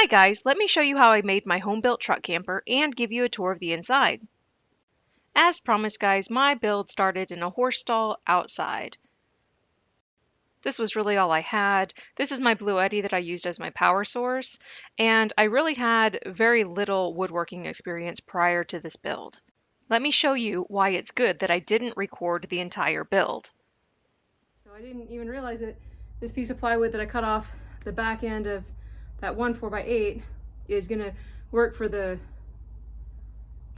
Hi guys, let me show you how I made my home-built truck camper and give you a tour of the inside. As promised guys, my build started in a horse stall outside. This was really all I had. This is my Blue Eddy that I used as my power source, and I really had very little woodworking experience prior to this build. Let me show you why it's good that I didn't record the entire build. So I didn't even realize that this piece of plywood that I cut off the back end of that one 4x8 is gonna work for the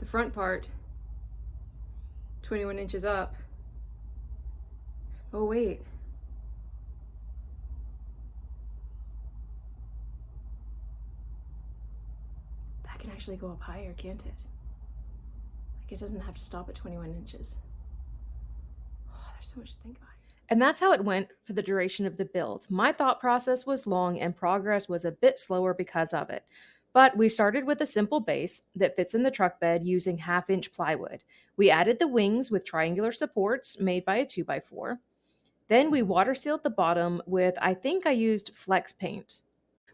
front part 21 inches up. Oh wait. That can actually go up higher, can't it? Like it doesn't have to stop at 21 inches. Oh, there's so much to think about. And that's how it went for the duration of the build. My thought process was long and progress was a bit slower because of it. But we started with a simple base that fits in the truck bed using 1/2 inch plywood. We added the wings with triangular supports made by a 2x4. Then we water sealed the bottom with, I think I used flex paint.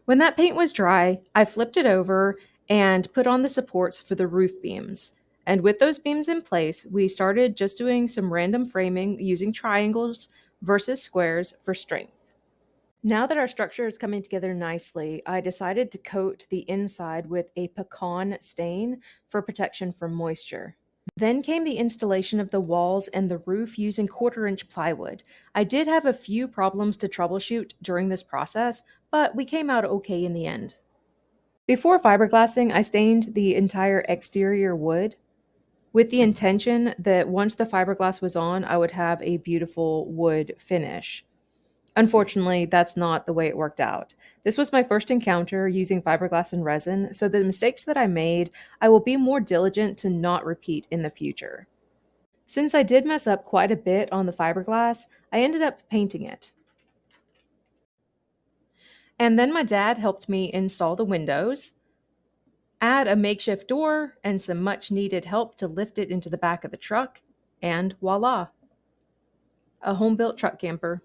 When that paint was dry, I flipped it over and put on the supports for the roof beams. And with those beams in place, we started just doing some random framing using triangles versus squares for strength. Now that our structure is coming together nicely, I decided to coat the inside with a pecan stain for protection from moisture. Then came the installation of the walls and the roof using 1/4 inch plywood. I did have a few problems to troubleshoot during this process, but we came out okay in the end. Before fiberglassing, I stained the entire exterior wood with the intention that once the fiberglass was on, I would have a beautiful wood finish. Unfortunately, that's not the way it worked out. This was my first encounter using fiberglass and resin, so the mistakes that I made, I will be more diligent to not repeat in the future. Since I did mess up quite a bit on the fiberglass, I ended up painting it. And then my dad helped me install the windows, add a makeshift door, and some much needed help to lift it into the back of the truck, and voila, a home built truck camper.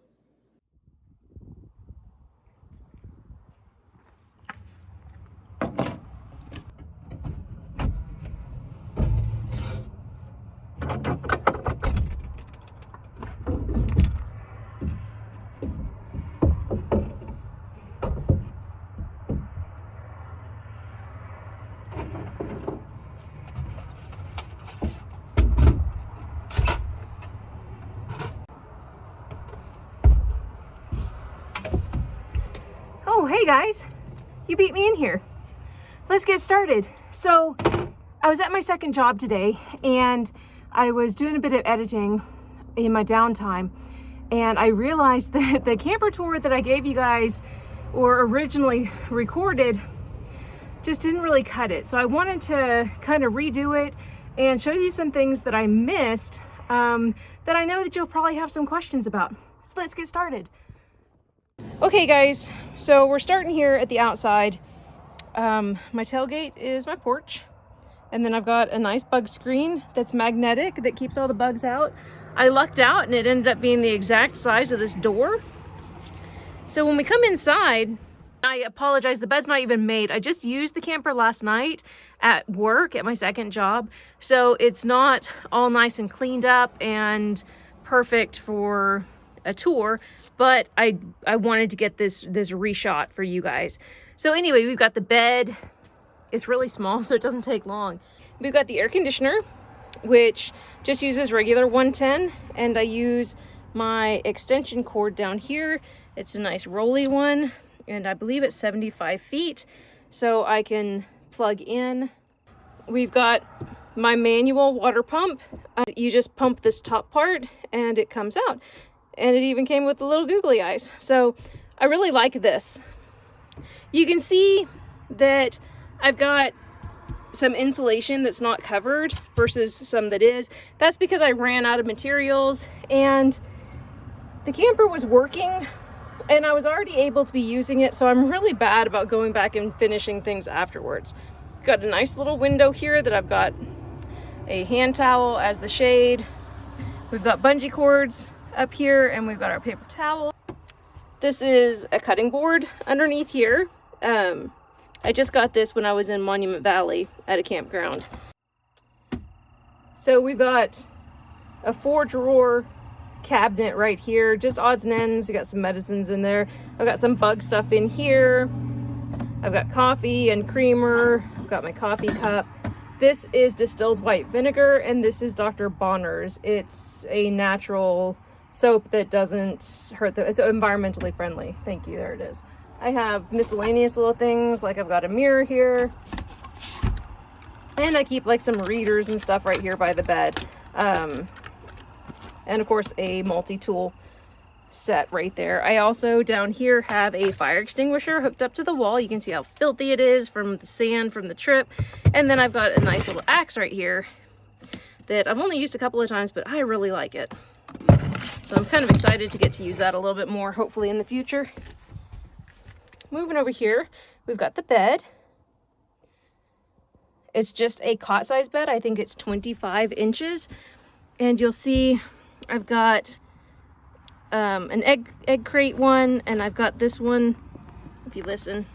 Oh, hey guys, you beat me in here. Let's get started. So I was at my second job today and I was doing a bit of editing in my downtime, and I realized that the camper tour that I gave you guys or originally recorded just didn't really cut it. So I wanted to kind of redo it and show you some things that I missed that I know that you'll probably have some questions about. So let's get started. Okay guys, so we're starting here at the outside. My tailgate is my porch, and then I've got a nice bug screen that's magnetic that keeps all the bugs out. I lucked out and it ended up being the exact size of this door. So when we come inside, I apologize, the bed's not even made. I just used the camper last night at work at my second job, so it's not all nice and cleaned up and perfect for a tour, but I wanted to get this reshot for you guys. So anyway, we've got the bed. It's really small, so it doesn't take long. We've got the air conditioner, which just uses regular 110, and I use my extension cord down here. It's a nice rolly one, and I believe it's 75 feet, so I can plug in. We've got my manual water pump. You just pump this top part and it comes out. And it even came with the little googly eyes. So I really like this. You can see that I've got some insulation that's not covered versus some that is. That's because I ran out of materials and the camper was working and I was already able to be using it, so I'm really bad about going back and finishing things afterwards. Got a nice little window here that I've got a hand towel as the shade. We've got bungee cords up here, and we've got our paper towel. This is a cutting board underneath here. I just got this when I was in Monument Valley at a campground. So we've got a 4-drawer cabinet right here, just odds and ends. I got some medicines in there. I've got some bug stuff in here. I've got coffee and creamer. I've got my coffee cup. This is distilled white vinegar, and this is Dr. Bonner's. It's a natural soap that doesn't hurt it's environmentally friendly. Thank you, there it is. I have miscellaneous little things, like I've got a mirror here. And I keep like some readers and stuff right here by the bed. And of course a multi-tool set right there. I also down here have a fire extinguisher hooked up to the wall. You can see how filthy it is from the sand from the trip. And then I've got a nice little axe right here that I've only used a couple of times, but I really like it. So I'm kind of excited to get to use that a little bit more, hopefully in the future. Moving over here, we've got the bed. It's just a cot size bed. I think it's 25 inches. And you'll see I've got an egg crate one, and I've got this one, if you listen.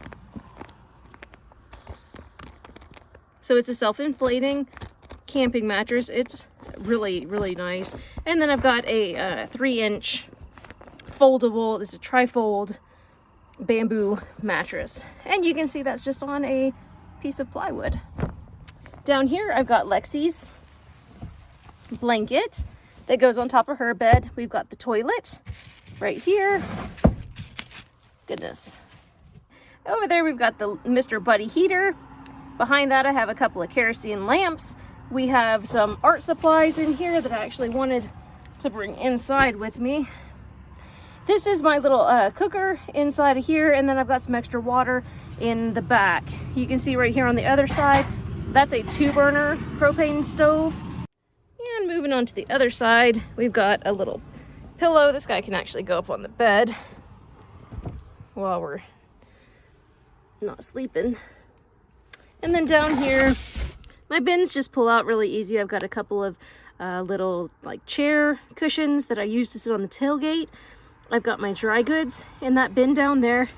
So it's a self-inflating camping mattress. It's really, really nice. And then I've got a 3-inch foldable, this is a trifold bamboo mattress. And you can see that's just on a piece of plywood. Down here, I've got Lexi's blanket that goes on top of her bed. We've got the toilet right here. Goodness. Over there, we've got the Mr. Buddy heater. Behind that, I have a couple of kerosene lamps. We have some art supplies in here that I actually wanted to bring inside with me. This is my little cooker inside of here, and then I've got some extra water in the back. You can see right here on the other side, that's a 2-burner propane stove. And moving on to the other side, we've got a little pillow. This guy can actually go up on the bed while we're not sleeping. And then down here, my bins just pull out really easy. I've got a couple of little like chair cushions that I use to sit on the tailgate. I've got my dry goods in that bin down there.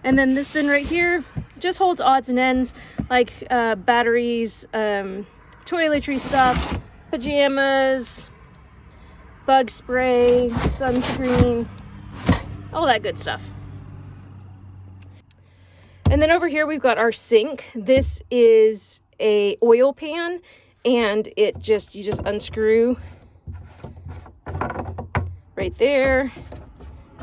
And then this bin right here just holds odds and ends like batteries, toiletry stuff, pajamas, bug spray, sunscreen, all that good stuff. And then over here we've got our sink. This is a oil pan, and you just unscrew right there.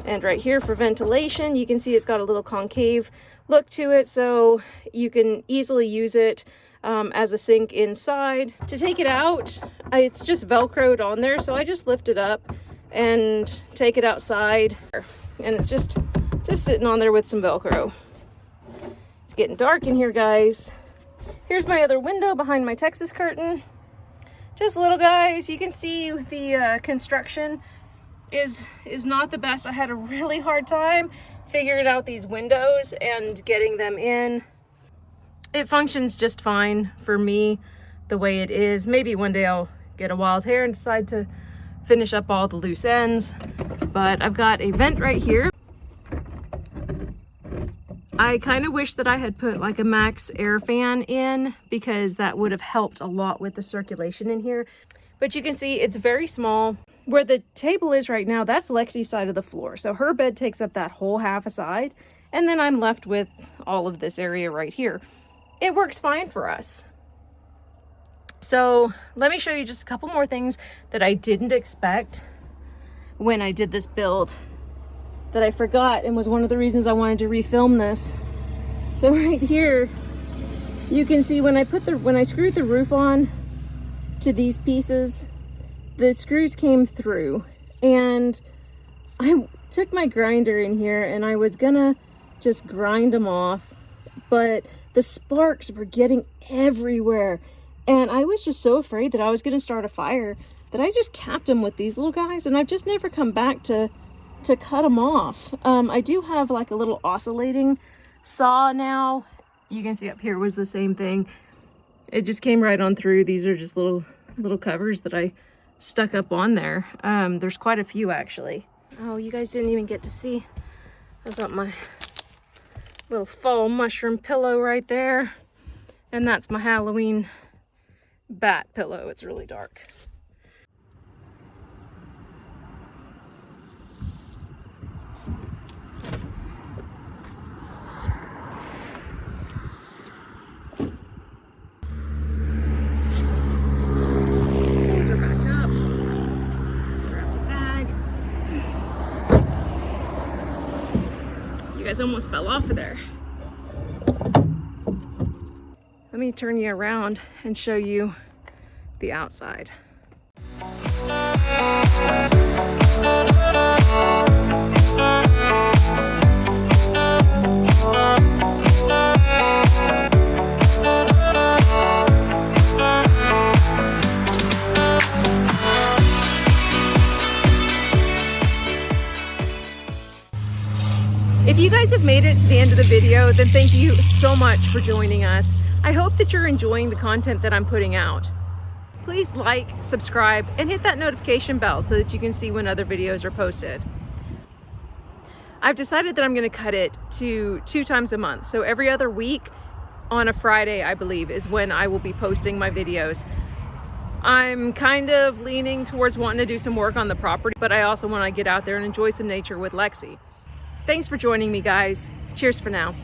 And right here for ventilation, you can see it's got a little concave look to it, so you can easily use it as a sink inside. To take it out, it's just Velcroed on there, so I just lift it up and take it outside. And it's just sitting on there with some Velcro. It's getting dark in here, guys. Here's my other window behind my Texas curtain. Just little guys, you can see the construction is not the best. I had a really hard time figuring out these windows and getting them in. It functions just fine for me the way it is. Maybe one day I'll get a wild hair and decide to finish up all the loose ends. But I've got a vent right here. I kind of wish that I had put like a max air fan in, because that would have helped a lot with the circulation in here. But you can see it's very small. Where the table is right now, that's Lexi's side of the floor. So her bed takes up that whole half a side. And then I'm left with all of this area right here. It works fine for us. So let me show you just a couple more things that I didn't expect when I did this build, that I forgot and was one of the reasons I wanted to refilm this. So right here, you can see when I screwed the roof on to these pieces, the screws came through, and I took my grinder in here and I was gonna just grind them off, but the sparks were getting everywhere, and I was just so afraid that I was gonna start a fire that I just capped them with these little guys, and I've just never come back to cut them off. I do have like a little oscillating saw now. You can see up here was the same thing. It just came right on through. These are just little covers that I stuck up on there. There's quite a few actually. Oh, you guys didn't even get to see. I've got my Little fall mushroom pillow right there. And that's my Halloween bat pillow. It's really dark. These are back up. Grab the bag. You guys almost fell off of there. Let me turn you around and show you the outside. If you guys have made it to the end of the video, then thank you so much for joining us. I hope that you're enjoying the content that I'm putting out. Please like, subscribe, and hit that notification bell so that you can see when other videos are posted. I've decided that I'm going to cut it to 2 times a month. So every other week on a Friday, I believe, is when I will be posting my videos. I'm kind of leaning towards wanting to do some work on the property, but I also want to get out there and enjoy some nature with Lexi. Thanks for joining me, guys. Cheers for now.